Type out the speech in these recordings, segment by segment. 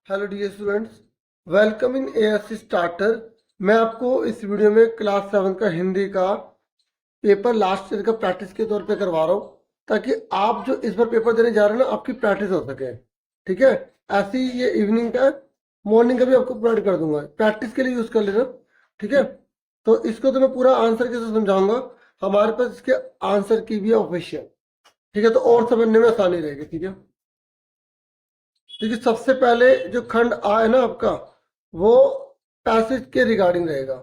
Hello dear students, welcome in ASC starter. मैं आपको इस वीडियो में क्लास 7 का हिंदी का पेपर लास्ट ईयर का प्रैक्टिस के तौर पे करवा रहा हूँ, ताकि आप जो इस बार पेपर देने जा रहे हैं ना, आपकी प्रैक्टिस हो सके। ठीक है, ऐसे ही ये इवनिंग का मॉर्निंग का भी आपको प्रोवाइड कर दूंगा, प्रैक्टिस के लिए यूज़ कर लेना। ठीक है, तो इसको तो मैं पूरा आंसर कैसे समझाऊंगा, हमारे पास इसके आंसर की भी ऑफिशियल। ठीक है, तो और समझने में आसानी रहेगी। ठीक है, देखिए सबसे पहले जो खंड आ है ना आपका, वो पैसेज के रिगार्डिंग रहेगा।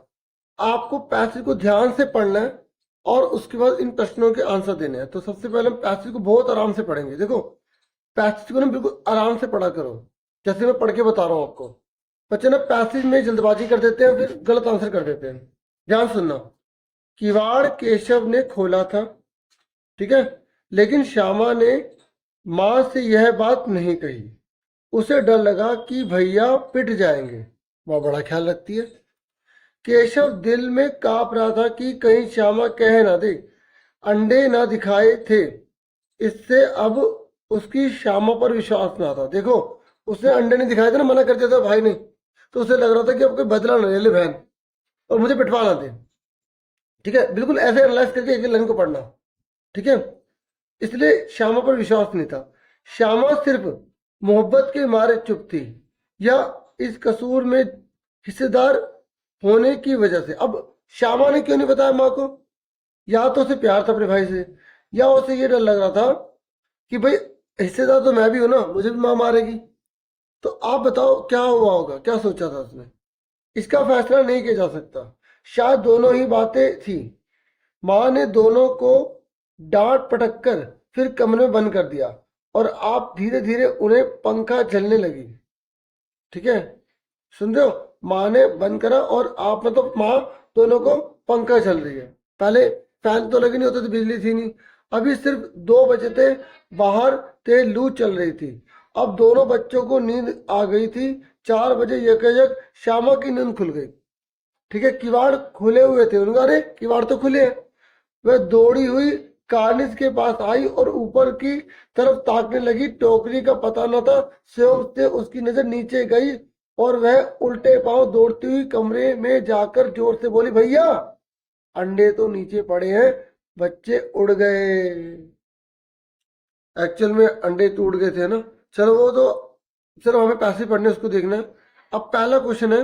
आपको पैसेज को ध्यान से पढ़ना है और उसके बाद इन प्रश्नों के आंसर देने हैं। तो सबसे पहले हम पैसेज को बहुत आराम से पढ़ेंगे। देखो, पैसेज को ना बिल्कुल आराम से पढ़ा करो, जैसे मैं पढ़ के बता रहा हूँ आपको। बच्चे ना पैसेज में जल्दबाजी कर देते हैं, फिर गलत आंसर कर देते हैं। ध्यान सुनना। किवाड़ केशव ने खोला था, ठीक है, लेकिन श्यामा ने माँ से यह बात नहीं कही। उसे डर लगा कि भैया पिट जाएंगे। वह बड़ा ख्याल रखती है। केशव दिल में कांप रहा था कि कहीं श्यामा कह ना दे अंडे ना दिखाए थे। इससे अब उसकी श्यामा पर विश्वास ना था। देखो, उसने अंडे नहीं दिखाए थे ना, मना कर दिया था भाई ने, तो उसे लग रहा था कि अब कोई बदला ना ले ले बहन और मुझे पिटवा ना दे। ठीक है, बिल्कुल ऐसे एनालाइज करके एक लाइन को पढ़ना। ठीक है, इसलिए श्यामा पर विश्वास नहीं था। श्यामा सिर्फ मोहब्बत के मारे चुप थी, या इस कसूर में हिस्सेदार होने की वजह से। अब श्यामा ने क्यों नहीं बताया माँ को? या तो उसे प्यार था अपने भाई से, या उसे ये डर लग रहा था कि भाई हिस्सेदार तो मैं भी हूं ना, मुझे भी माँ मारेगी। तो आप बताओ क्या हुआ होगा, क्या सोचा था उसने? इसका फैसला नहीं किया जा सकता। शायद दोनों ही बातें थी। माँ ने दोनों को डांट पटक कर फिर कमरे में बंद कर दिया, और आप धीरे धीरे उन्हें पंखा झलने लगी। ठीक है, सुन रहे हो? माँ ने बंद करा और आप मतलब माँ दोनों को पंखा चल रही है। पहले फैन तो लगे नहीं होते थे, बिजली थी नहीं। अभी सिर्फ 2 बजे थे, बाहर तेज लू चल रही थी। अब दोनों बच्चों को नींद आ गई थी। 4 बजे यकजक श्यामा की नींद खुल गई। ठीक है, किवाड़ खुले हुए थे उनका, अरे किवाड़ तो खुले हैं। वह दौड़ी हुई कार्निस के पास आई और ऊपर की तरफ ताकने लगी। टोकरी का पता न था। संयोग से उसकी नजर नीचे गई और वह उल्टे पांव दौड़ती हुई कमरे में जाकर जोर से बोली, भैया अंडे तो नीचे पड़े हैं, बच्चे उड़ गए। एक्चुअल में अंडे तो उड़ गए थे ना। चलो वो तो, चलो हमें पैसे पढ़ने उसको देखना है। अब पहला क्वेश्चन है,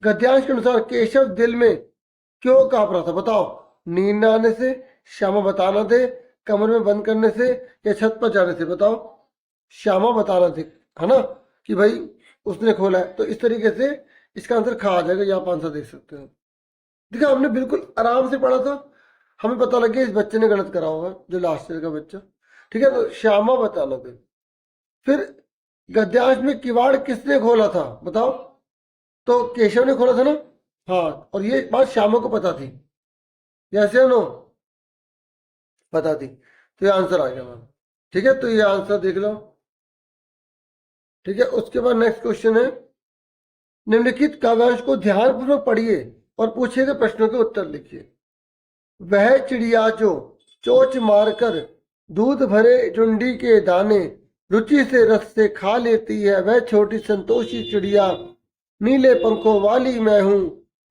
गद्यांश के अनुसार केशव दिल में क्यों कांप रहा था? बताओ। नींद न आने से, श्यामा बताना दे, कमरे में बंद करने से, या छत पर जाने से? बताओ। श्यामा बताना थे, है ना, कि भाई उसने खोला है। तो इस तरीके से इसका आंसर खा आ जाएगा। ये आप आंसर देख सकते हो। देखा, हमने बिल्कुल आराम से पढ़ा था, हमें पता लग गया इस बच्चे ने गलत करा होगा, जो लास्ट ईयर का बच्चा। ठीक है, तो श्यामा बताना थे। फिर गद्यांश में किवाड़ किसने खोला था? बताओ। तो केशव ने खोला था ना। हाँ, और ये बात श्यामा को पता थी, यस या नो? पता थी, तो ये आंसर आ गया मैम। ठीक है, तो ये आंसर देख लो। ठीक है, उसके बाद नेक्स्ट क्वेश्चन है, निम्नलिखित काव्यांश को ध्यानपूर्वक पढ़िए और पूछे गए प्रश्नों के उत्तर लिखिए। वह चिड़िया जो चोंच मारकर दूध भरे चुंडी के दाने रुचि से रस से खा लेती है, वह छोटी संतोषी चिड़िया नीले पंखों वाली मैं हूं,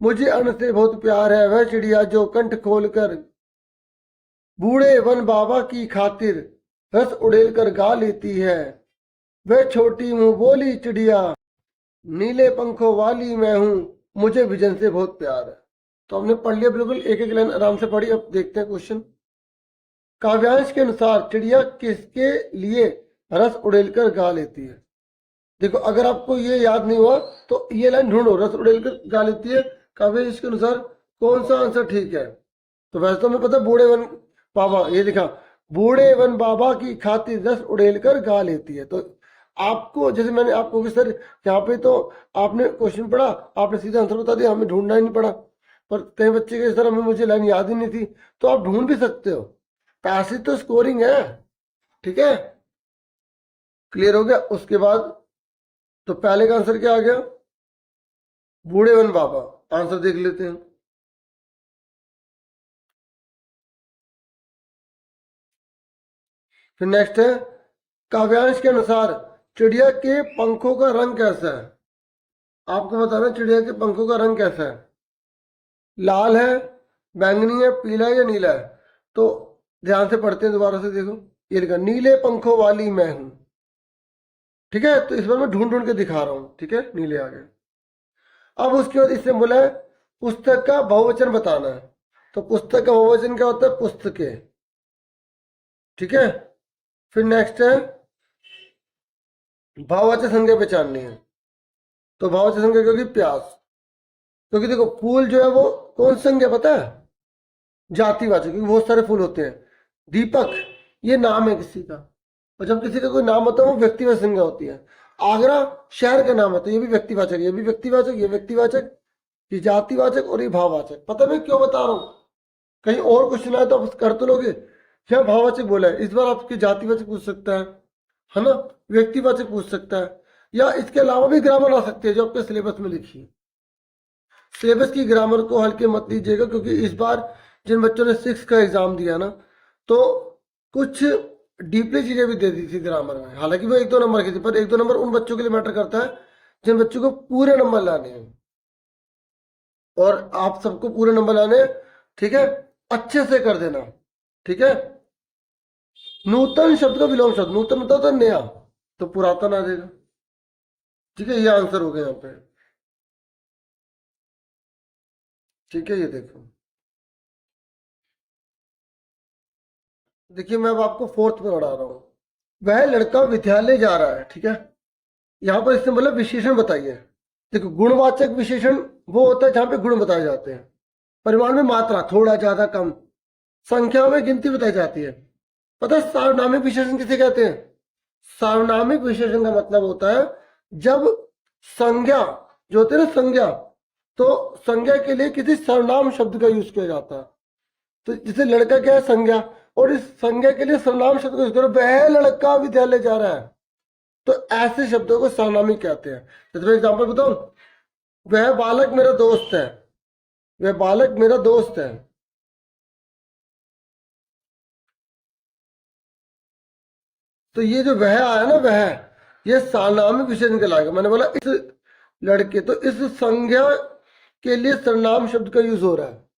मुझे अन्न से बहुत प्यार है। वह चिड़िया जो कंठ खोलकर बूढ़े वन बाबा की खातिर रस उड़ेल कर गा लेती है, वह छोटी मुंह बोली चिड़िया नीले पंखों वाली मैं हूं, मुझे विजन से बहुत प्यार है। तो हमने पढ़ लिया, बिल्कुल एक एक लाइन आराम से पढ़ी। अब देखते हैं क्वेश्चन। काव्यांश के अनुसार चिड़िया किसके लिए रस उड़ेल कर गा लेती है? देखो, अगर आपको ये याद नहीं हुआ तो ये लाइन ढूंढो, रस उड़ेल कर गा लेती है, काव्यांश के अनुसार कौन सा आंसर ठीक है? तो वैसे तो हमें पता है, बूढ़े वन बाबा, ये लिखा, बूढ़े वन बाबा की खातिर रस उड़ेल कर गा लेती है। तो आपको, जैसे मैंने आपको कि सर यहाँ पे तो आपने क्वेश्चन पढ़ा, आपने सीधा आंसर बता दिया, हमें ढूंढना ही नहीं पड़ा। पर कई बच्चे के सर हमें, मुझे लाइन याद ही नहीं थी, तो आप ढूंढ भी सकते हो। पैसिव तो स्कोरिंग है। ठीक है, क्लियर हो गया? उसके बाद तो पहले का आंसर क्या आ गया? बूढ़े वन बाबा। आंसर देख लेते हैं। फिर नेक्स्ट है, काव्यांश के अनुसार चिड़िया के पंखों का रंग कैसा है? आपको बताना चिड़िया के पंखों का रंग कैसा है। लाल है, बैंगनी है, पीला है या नीला है? तो ध्यान से पढ़ते हैं, दोबारा से देखो। ये लिखा नीले पंखों वाली मैं हूं। ठीक है, तो इस बार मैं ढूंढ ढूंढ के दिखा रहा हूं। ठीक है, नीले आ गए। अब उसके बाद इससे बोला है पुस्तक का बहुवचन बताना है। तो पुस्तक का बहुवचन क्या होता है? पुस्तकें। ठीक है, फिर नेक्स्ट है भाववाचक संज्ञा पहचाननी है। तो भाववाचक संज्ञा क्या होगी? प्यास। क्योंकि देखो फूल जो है वो कौन सी संज्ञा पता है? जातिवाचक, क्योंकि बहुत सारे फूल होते हैं। दीपक ये नाम है किसी का, और जब किसी का कोई नाम होता है वो व्यक्तिवाचक संज्ञा होती है। आगरा शहर का नाम है, तो ये भी व्यक्तिवाचक, ये भी व्यक्तिवाचक, ये व्यक्तिवाचक, ये जातिवाचक और ये भाववाचक। पता मैं क्यों बता रहा हूँ? कहीं और क्वेश्चन आए तो आप कर तो लोगे। क्या भाववाचक बोला है, इस बार आपके जातिवाचक पूछ सकता है ना, व्यक्तिवाचक पूछ सकता है, या इसके अलावा भी ग्रामर आ सकती है जो आपके सिलेबस में लिखी है। सिलेबस की ग्रामर को हल्के मत लीजिएगा, क्योंकि इस बार जिन बच्चों ने 6 का एग्जाम दिया ना, तो कुछ डीपली चीजें भी दे दी थी ग्रामर में। हालांकि वो 1-2 नंबर की थी, पर 1-2 नंबर उन बच्चों के लिए मैटर करता है जिन बच्चों को पूरे नंबर लाने हैं, और आप सबको पूरे नंबर लाने हैं। ठीक है, अच्छे से कर देना। ठीक है, नूतन शब्द का विलोम शब्द, नूतन मतलब होता है नया, तो पुरातन आ जाएगा। ठीक है, ये आंसर हो गया यहाँ पे। ठीक है, ये देखो, देखिए मैं अब आपको फोर्थ में पढ़ा रहा हूँ। वह लड़का विद्यालय जा रहा है। ठीक है, यहाँ पर इससे मतलब विशेषण बताइए। देखो गुणवाचक विशेषण वो होता है जहां पे गुण बताए जाते हैं, परिमाण में मात्रा, थोड़ा ज्यादा कम, संख्या में गिनती बताई जाती है। पता है सार्वनामिक विशेषण किसे कहते हैं? सार्वनामिक विशेषण का मतलब होता है जब संज्ञा जो होती है ना, संज्ञा, तो संज्ञा के लिए किसी सर्वनाम शब्द का यूज किया जाता है। तो जैसे लड़का क्या है? संज्ञा, और इस संज्ञा के लिए सर्वनाम शब्द का यूज करो, वह लड़का विद्यालय जा रहा है, तो ऐसे शब्दों को सर्वनामिक कहते हैं। जैसे मैं एग्जाम्पल बताऊं, वह बालक मेरा दोस्त है, वह बालक मेरा दोस्त है। तो ये जो वह आया ना, वह ये सार्वनामिक विशेषण कहलाएगा। मैंने बोला इस लड़के, तो इस संज्ञा के लिए सर्वनाम शब्द का यूज हो रहा है।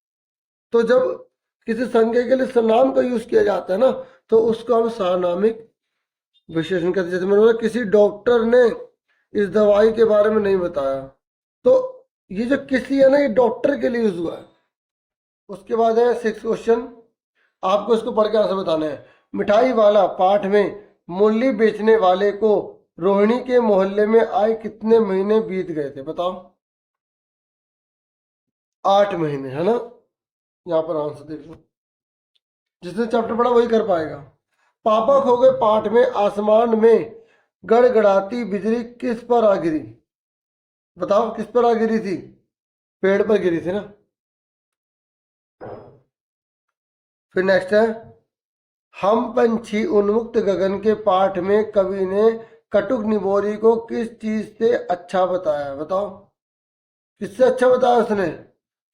तो जब किसी संज्ञा के लिए सर्वनाम का यूज किया जाता है ना, तो उसको हम सार्वनामिक विशेषण कहते हैं। जैसे मैंने बोला किसी डॉक्टर ने इस दवाई के बारे में नहीं बताया, तो ये जो किसी है ना, ये डॉक्टर के लिए यूज हुआ है। उसके बाद है 6 क्वेश्चन, आपको इसको पढ़ के आंसर बताने हैं। मिठाई वाला पाठ में मूली बेचने वाले को रोहिणी के मोहल्ले में आए कितने महीने बीत गए थे? बताओ। 8 महीने, है ना। यहाँ पर आंसर देख लो, जिसने चैप्टर पढ़ा वही कर पाएगा। पापा खो गए पाठ में आसमान में गड़गड़ाती बिजली किस पर आ गिरी? बताओ किस पर आ गिरी थी? पेड़ पर गिरी थी ना। फिर नेक्स्ट है हम पंछी उन्मुक्त गगन के पाठ में कवि ने कटुक निबोरी को किस चीज से अच्छा बताया? बताओ किससे अच्छा बताया उसने?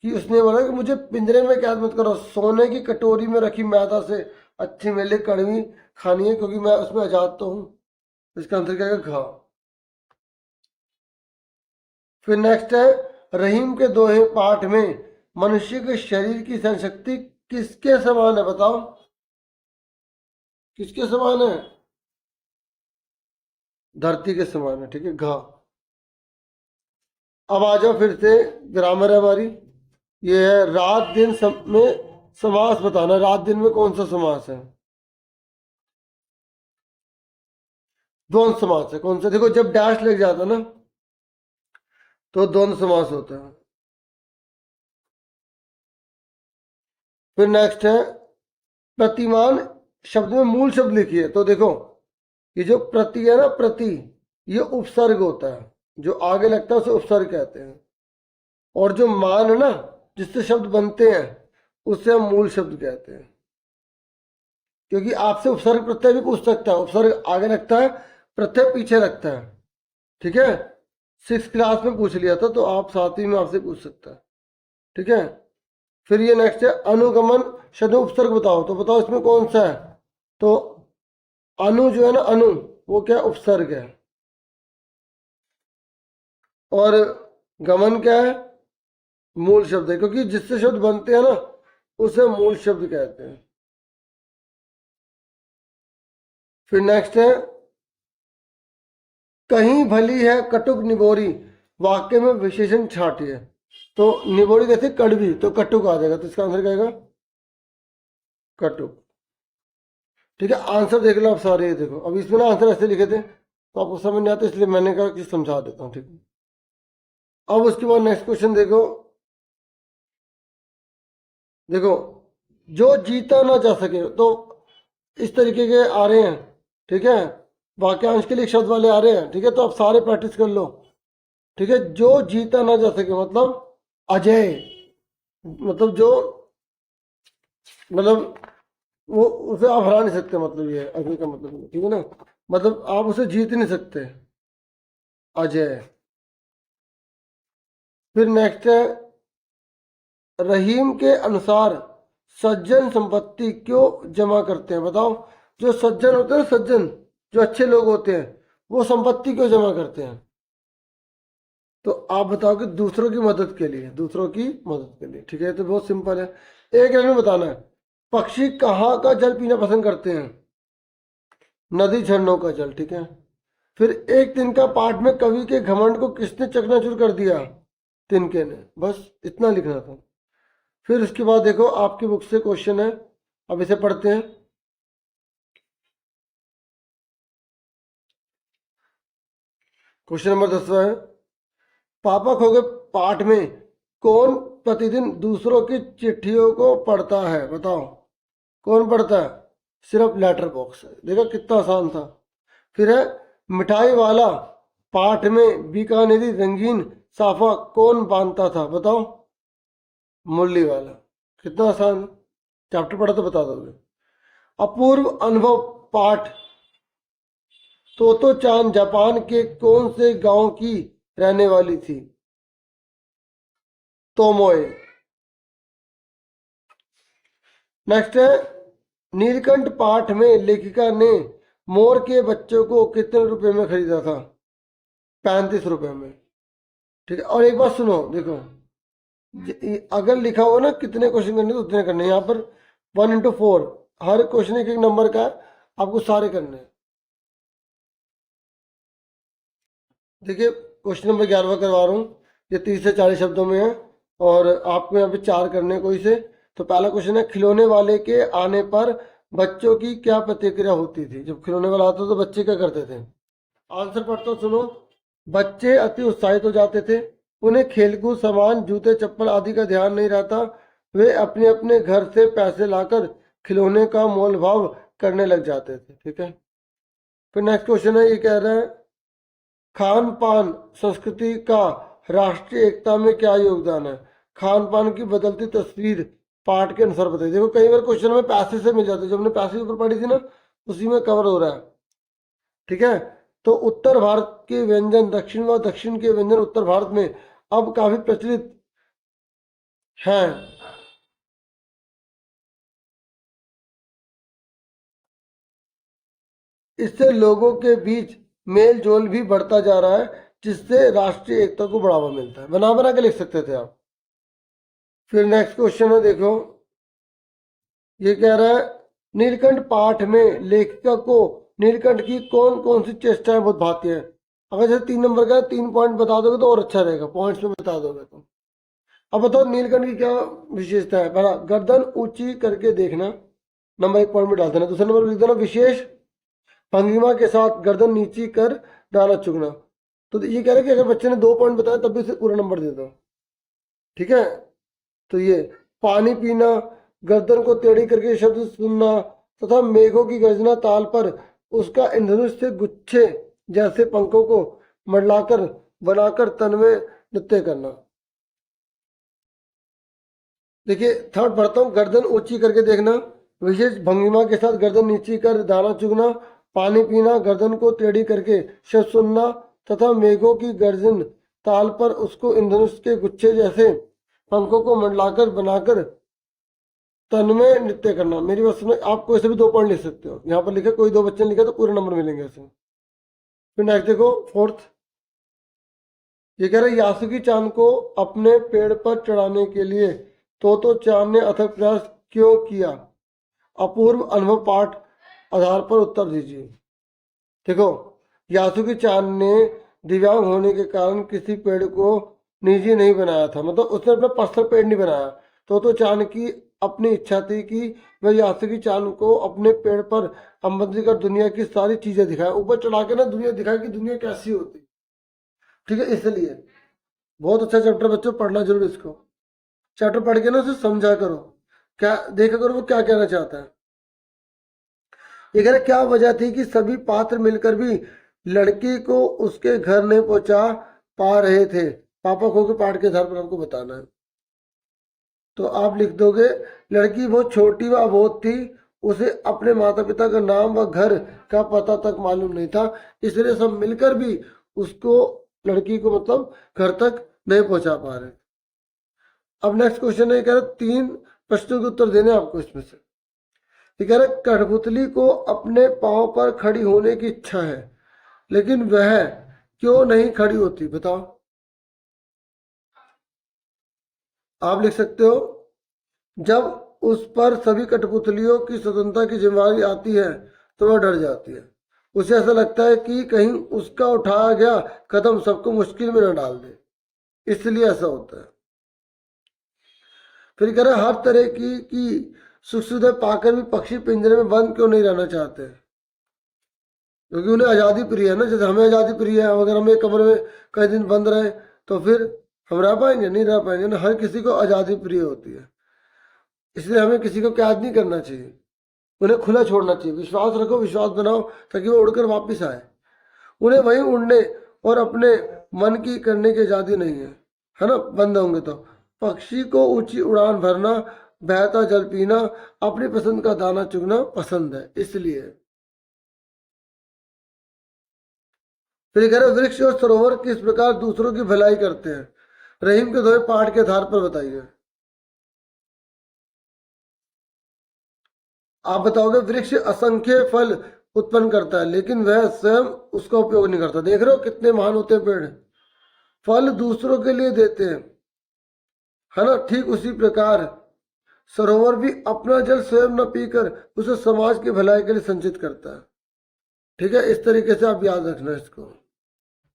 कि उसने बोला कि मुझे पिंजरे में कैद मत करो, सोने की कटोरी में रखी मैदा से अच्छी मेरे लिए कड़वी खानी है, क्योंकि मैं उसमें आजाद तो हूँ। इसका आंसर क्या है? घा। फिर नेक्स्ट है रहीम के दोहे पाठ में मनुष्य के शरीर की सहन शक्ति किसके समान है? बताओ किसके समान है? धरती के समान है। ठीक है, घा। अब आ जाओ फिर से, ग्रामर है हमारी। ये है रात दिन में समास बताना। रात दिन में कौन सा समास है? द्वंद्व समास है। कौन सा? देखो जब डैश लग जाता है ना, तो द्वंद्व समास होता है। फिर नेक्स्ट है प्रतिमान शब्द में मूल शब्द लिखिए। तो देखो ये जो प्रति है ना, प्रति, ये उपसर्ग होता है, जो आगे लगता है उसे उपसर्ग कहते हैं। और जो मान है ना, जिससे शब्द बनते हैं, उसे हम मूल शब्द कहते हैं। क्योंकि आपसे उपसर्ग प्रत्यय भी पूछ सकता है, उपसर्ग आगे लगता है, प्रत्यय पीछे लगता है। ठीक है, 6 क्लास में पूछ लिया था, तो आप 7वीं में आपसे पूछ सकता है। ठीक है, फिर ये नेक्स्ट है अनुगमन शब्द उपसर्ग बताओ। तो बताओ इसमें कौन सा है? तो अनु जो है ना, अनु, वो क्या उपसर्ग है। और गमन क्या है? मूल शब्द है, क्योंकि जिससे शब्द बनते हैं ना उसे मूल शब्द कहते हैं। फिर नेक्स्ट है, कहीं भली है कटुक निबोरी, वाक्य में विशेषण छाटिए। तो निबोरी कैसे? कड़वी, तो कटुक आ जाएगा, तो इसका आंसर क्या आएगा? कटुक। ठीक है, आंसर देख लो आप सारे, ये देखो अब इसमें ना आंसर ऐसे लिखे थे तो आपको समझ नहीं आता, इसलिए मैंने कहा कि समझा देता हूँ। ठीक है, अब उसके बाद नेक्स्ट क्वेश्चन देखो। देखो, जो जीता ना जा सके, तो इस तरीके के आ रहे हैं। ठीक है, वाक्यांश के लिए एक शब्द वाले आ रहे हैं। ठीक है, तो आप सारे प्रैक्टिस कर लो। ठीक है, जो जीता ना जा सके मतलब अजय, मतलब जो, मतलब वो, उसे आप हरा नहीं सकते, मतलब ये अजय का मतलब ये, ठीक है ना, मतलब आप उसे जीत नहीं सकते, अजय। फिर नेक्स्ट है, रहीम के अनुसार सज्जन संपत्ति क्यों जमा करते हैं? बताओ, जो सज्जन होते हैं, सज्जन जो अच्छे लोग होते हैं, वो संपत्ति क्यों जमा करते हैं? तो आप बताओ कि दूसरों की मदद के लिए, दूसरों की मदद के लिए। ठीक है, तो बहुत सिंपल है, एक लाइन में बताना है। पक्षी कहाँ का जल पीना पसंद करते हैं? नदी झरनों का जल। ठीक है, फिर एक तिनका पाठ में कवि के घमंड को किसने चकनाचूर कर दिया? तिनके ने। बस इतना लिखना था। फिर उसके बाद देखो, आपकी बुक से क्वेश्चन है, अब इसे पढ़ते हैं। क्वेश्चन नंबर 10वां है, पापा खो गए पाठ में कौन प्रतिदिन दूसरों की चिट्ठियों को पढ़ता है? बताओ, कौन पढ़ता है? सिर्फ लेटर बॉक्स है। देखो कितना आसान था। फिर है, मिठाई वाला पाठ में बीकानेरी रंगीन साफा कौन बांधता था? बताओ, मुरली वाला। कितना आसान, चैप्टर पढ़ा तो बता दोगे। अपूर्व अनुभव पाठ, तोतो चान जापान के कौन से गांव की रहने वाली थी? तोमोए। नेक्स्ट है, नीलकंठ पाठ में लेखिका ने मोर के बच्चों को कितने रुपए में खरीदा था? 35 रुपए में। ठीक है, और एक बात सुनो, देखो अगर लिखा हो ना कितने क्वेश्चन करने तो उतने करने, यहाँ पर 1 into 4, हर क्वेश्चन एक एक नंबर का है, आपको सारे करने हैं। देखिए, क्वेश्चन नंबर 11 करवा रहा हूँ, ये 30 से 40 शब्दों में है, और आपको यहाँ पे 4 करने हैं कोई से। तो पहला क्वेश्चन है, खिलौने वाले के आने पर बच्चों की क्या प्रतिक्रिया होती थी? जब खिलौने वाला आता तो बच्चे क्या करते थे? आंसर पढ़ता हूँ, सुनो। बच्चे अति उत्साहित हो जाते थे, उन्हें खेलकूद सामान जूते चप्पल आदि का ध्यान नहीं रहता, वे अपने अपने घर से पैसे लाकर खिलौने का मोल भाव करने लग जाते थे। ठीक है, फिर नेक्स्ट क्वेश्चन है, ये कह रहा है, खान पान संस्कृति का राष्ट्रीय एकता में क्या योगदान है? खान पान की बदलती तस्वीर पाठ के अनुसार बताइए। देखो कई बार क्वेश्चन में पैसे से मिल जाते हैं, जो हमने पैसे के ऊपर पढ़ी थी ना, उसी में कवर हो रहा है। ठीक है, तो उत्तर भारत के व्यंजन दक्षिण व दक्षिण के व्यंजन उत्तर भारत में अब काफी प्रचलित हैं। इससे लोगों के बीच मेल जोल भी बढ़ता जा रहा है, जिससे राष्ट्रीय एकता को बढ़ावा मिलता है। बना बना के लिख सकते थे आप। फिर नेक्स्ट क्वेश्चन है, देखो ये कह रहा है, नीलकंठ पाठ में लेखिका को नीलकंठ की कौन कौन सी चेष्टाएं बहुत भाती है? अगर जैसे 3 नंबर का 3 पॉइंट बता दोगे तो और अच्छा रहेगा, पॉइंट्स में बता दोगे तो। अब बताओ नीलकंठ की क्या विशेषता है? पहला, गर्दन ऊंची करके देखना, नंबर 1 पॉइंट में डाल देना। दूसरा नंबर लिख देना, विशेष भंगिमा के साथ गर्दन नीची कर दाना चुगना। तो ये कह रहे हैं कि अगर बच्चे ने 2 पॉइंट बताया तब भी उसे पूरा नंबर दे दो। ठीक है, तो ये पानी पीना, गर्दन को टेढ़ी करके शब्द सुनना, तथा मेघों की गर्जना ताल पर उसका इंद्रधनुष से गुच्छे जैसे पंखों को मंडलाकर बनाकर तन में नृत्य करना। देखिए थर्ड पढ़ता हूँ, गर्दन ऊंची करके देखना, विशेष भंगिमा के साथ गर्दन नीची कर दाना चुगना, पानी पीना, गर्दन को टेढ़ी करके शब्द सुनना, तथा मेघों की गर्जन ताल पर उसको इंद्रधनुष के गुच्छे जैसे पंखों को मंडलाकर बनाकर तन में नृत्य करना। मेरी बात सुनो, आप कोई से भी 2 पॉइंट लिख सकते हो, यहाँ पर लिखे कोई 2 बच्चे ने लिखा तो पूरे नंबर मिलेंगे ऐसे। फिर नेक्स्ट देखो, फोर्थ, ये कह रहे यासुकी चांद को अपने पेड़ पर चढ़ाने के लिए तो चांद ने अथक प्रयास क्यों किया? अपूर्व अनुभव पाठ आधार पर उत्तर दीजिए। देखो, यासुकी चांद ने दिव्यांग होने के कारण किसी पेड़ को निजी नहीं बनाया था, मतलब उसने अपना पर्सनल पेड़ नहीं बनाया। तो चांद की अपनी इच्छा थी कि वह यासुकी चांद को अपने पेड़ पर अमंत्रित कर दुनिया की सारी चीजें दिखाए, ऊपर चढ़ा के ना दुनिया दिखाए कि दुनिया कैसी होती। ठीक है, इसलिए बहुत अच्छा चैप्टर बच्चों, पढ़ना जरूर इसको। चैप्टर पढ़ के ना उसे समझा करो, क्या देखा करो वो क्या कहना चाहता है। ये कह रहे क्या वजह थी कि सभी पात्र मिलकर भी लड़की को उसके घर नहीं पहुंचा पा रहे थे? पापा खो के पाठ के आधार पर आपको बताना है। तो आप लिख दोगे, लड़की बहुत छोटी व अबोध थी, उसे अपने माता पिता का नाम व घर का पता तक मालूम नहीं था, इसलिए सब मिलकर भी उसको, लड़की को मतलब घर तक नहीं पहुंचा पा रहे। अब नेक्स्ट क्वेश्चन है, कह रहे 3 प्रश्नों के उत्तर देने आपको इसमें से। ये कह रहे कठपुतली को अपने पांव पर खड़ी होने की इच्छा है, लेकिन वह क्यों नहीं खड़ी होती? बताओ। आप लिख सकते हो, जब उस पर सभी कठपुतलियों की स्वतंत्रता की जिम्मेदारी आती है तो वह डर जाती है। उसे ऐसा लगता है कि कहीं उसका उठाया गया कदम सबको मुश्किल में न डाल दे, इसलिए ऐसा होता है। फिर कह रहे हर तरह की सुख सुविधा पाकर भी पक्षी पिंजरे में बंद क्यों नहीं रहना चाहते? क्योंकि उन्हें आज़ादी प्रिय है ना, जैसे हमें आज़ादी प्रिय है। अगर हम एक कमरे में कई दिन बंद रहे तो फिर हम रह पाएंगे? नहीं रह पाएंगे ना। हर किसी को आज़ादी प्रिय होती है, इसलिए हमें किसी को कैद नहीं करना चाहिए, उन्हें खुला छोड़ना चाहिए। विश्वास रखो, विश्वास बनाओ, ताकि वो उड़कर वापस आए। उन्हें वहीं उड़ने और अपने मन की करने की आज़ादी नहीं है ना, बंद होंगे तो। पक्षी को ऊंची उड़ान भरना, बहता जल पीना, अपनी पसंद का दाना चुगना पसंद है, इसलिए। फिर कह रहे वृक्ष और सरोवर किस प्रकार दूसरों की भलाई करते हैं? रहीम के दोहे पाठ के आधार पर बताइए। आप बताओगे वृक्ष असंख्य फल उत्पन्न करता है, लेकिन वह स्वयं उसका उपयोग नहीं करता। देख रहे हो कितने महान होते हैं पेड़, फल दूसरों के लिए देते हैं, है ना। ठीक उसी प्रकार सरोवर भी अपना जल स्वयं न पीकर उसे समाज की भलाई के लिए संचित करता है। ठीक है, इस तरीके से आप याद रखना इसको।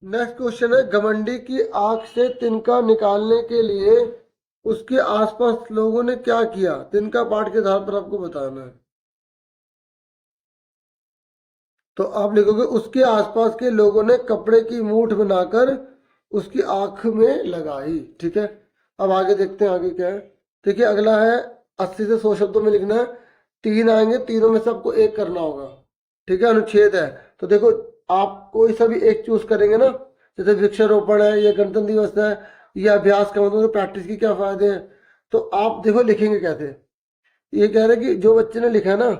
नेक्स्ट क्वेश्चन है, घमंडी की आंख से तिनका निकालने के लिए उसके आसपास लोगों ने क्या किया? तिनका पाठ के आधार पर आपको बताना है। तो आप लिखोगे उसके आसपास के लोगों ने कपड़े की मूठ बनाकर उसकी आंख में लगाई। ठीक है, अब आगे देखते हैं आगे क्या है। देखिए अगला है 80 से 100 शब्दों में लिखना है। 3 आएंगे, तीनों में से आपको एक करना होगा। ठीक है, अनुच्छेद है। तो देखो आप कोई सा भी एक चूज करेंगे ना, जैसे वृक्षारोपण है या गणतंत्र दिवस है या अभ्यास का मतलब प्रैक्टिस की क्या फायदे हैं, तो आप देखो लिखेंगे कैसे। ये कह रहे हैं कि जो बच्चे ने लिखा है ना,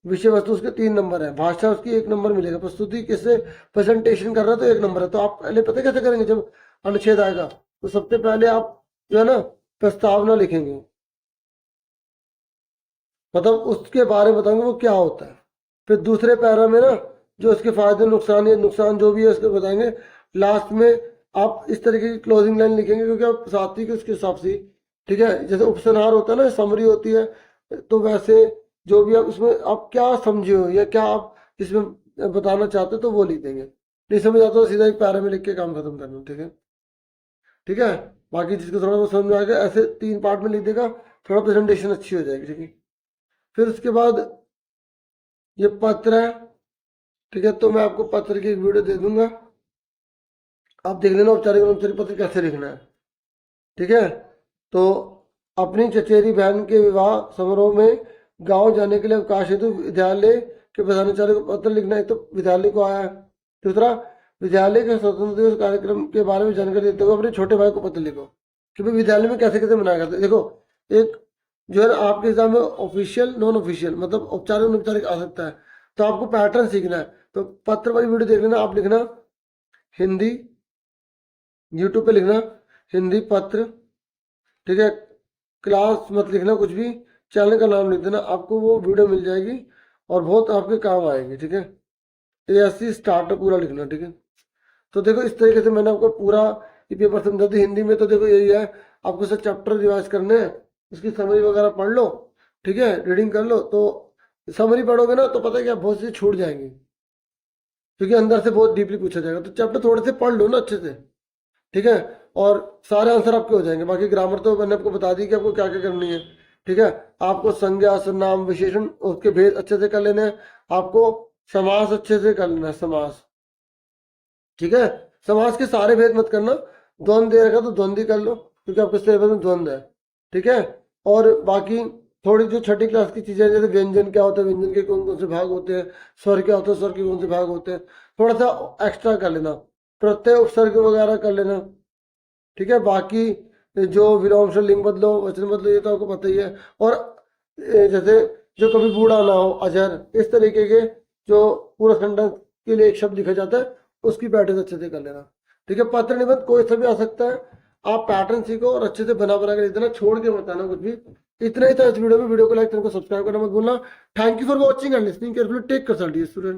विषय वस्तु उसके 3 नंबर है, भाषा उसकी 1 नंबर मिलेगा, प्रस्तुति किससे प्रेजेंटेशन कर रहा है तो 1 नंबर है। तो आप पहले पता कैसे करेंगे, जब अनुच्छेद आएगा तो सबसे पहले आप जो है ना प्रस्तावना लिखेंगे, मतलब उसके बारे में बताएंगे वो क्या होता है। फिर दूसरे पैरा में ना जो उसके फायदे नुकसान या नुकसान जो भी है उसको बताएंगे। लास्ट में आप इस तरीके की क्लोजिंग लाइन लिखेंगे, क्योंकि आप साथी के उसके हिसाब से। ठीक है, जैसे उपसंहार होता है ना, समरी होती है, तो वैसे जो भी आप उसमें आप क्या समझे हो या क्या आप इसमें बताना चाहते हो तो वो लिख देंगे। नहीं समझ आता तो सीधा एक पैरा में लिख के काम खत्म करना। ठीक है, ठीक है। बाकी जिसको थोड़ा बहुत समझ में आएगा ऐसे 3 पार्ट में लिख देगा, थोड़ा प्रेजेंटेशन अच्छी हो जाएगी। ठीक है, फिर उसके बाद ये पत्र है। ठीक है, तो मैं आपको पत्र की एक वीडियो दे दूंगा, आप देख लेना औपचारिक अनौपचारिक पत्र कैसे लिखना है। ठीक है, तो अपनी चचेरी बहन के विवाह समारोह में गांव जाने के लिए अवकाश हेतु विद्यालय के प्रधानाचार्य को पत्र लिखना है। तो विद्यालय को आया है। दूसरा, विद्यालय के स्वतंत्रता दिवस कार्यक्रम के बारे में जानकारी देते हुए अपने छोटे भाई को पत्र लिखो कि भाई विद्यालय में कैसे कैसे मनाया जाता है। देखो एक जो है ना आपके एग्जाम में ऑफिशियल नॉन ऑफिशियल मतलब औपचारिक अनौपचारिक आ सकता है, तो आपको पैटर्न सीखना है। तो पत्र वाली वीडियो देख लेना। आप लिखना हिंदी, यूट्यूब पे लिखना हिंदी पत्र। ठीक है, क्लास मत लिखना कुछ भी, चैनल का नाम लिख देना, आपको वो वीडियो मिल जाएगी और बहुत आपके काम आएगी। ठीक है, ASC स्टार्टर पूरा लिखना। ठीक है, तो देखो इस तरीके से मैंने आपको पूरा कि पेपर समझा दी। हिंदी में तो देखो यही है, आपको सिर्फ चैप्टर रिवाइज करने हैं, उसकी समरी वगैरह पढ़ लो, ठीक है, रीडिंग कर लो। तो समरी पढ़ोगे ना तो पता है क्या, बहुत सी छूट जाएंगी, क्योंकि अंदर से बहुत डीपली पूछा जाएगा। तो चैप्टर थोड़े से पढ़ लो ना अच्छे से, ठीक है, और सारे आंसर आपके हो जाएंगे। बाकी ग्रामर तो मैंने आपको बता दी कि आपको क्या क्या करनी है, ठीक है। आपको संज्ञा, सर्वनाम, विशेषण, उसके भेद अच्छे से कर लेने हैं। आपको समास अच्छे से कर लेना है, समास, ठीक है। समास के सारे भेद मत करना, द्वंद दे रखा तो द्वंद ही कर लो, क्योंकि आपके सिलेबस में द्वंद है, ठीक है। और बाकी थोड़ी जो छठी क्लास की चीजें, जैसे व्यंजन क्या होता है, व्यंजन के कौन कौन से भाग होते हैं, स्वर क्या होता है, स्वर के कौन से भाग होते हैं, थोड़ा सा एक्स्ट्रा कर लेना। प्रत्यय उपसर्ग वगैरह कर लेना, ठीक है। बाकी जो विलोम से लिंग बदलो, वचन बदलो, ये तो आपको पता ही है। और जैसे जो कभी बूढ़ा ना हो, अजर, इस तरीके के जो पूरा सेंटेंस के लिए एक शब्द लिखा जाता है, उसकी प्रैक्टिस अच्छे से कर लेना, ठीक है। पत्र निबंध कोई सा भी आ सकता है, आप पैटर्न सीखो और अच्छे से बना बना के लिख देना, छोड़ के बताना कुछ भी। इतना ही था इस वीडियो में। वीडियो को लाइक करके सब्सक्राइब करना मत भूलना। Thank you for watching and listening carefully. Take consult student.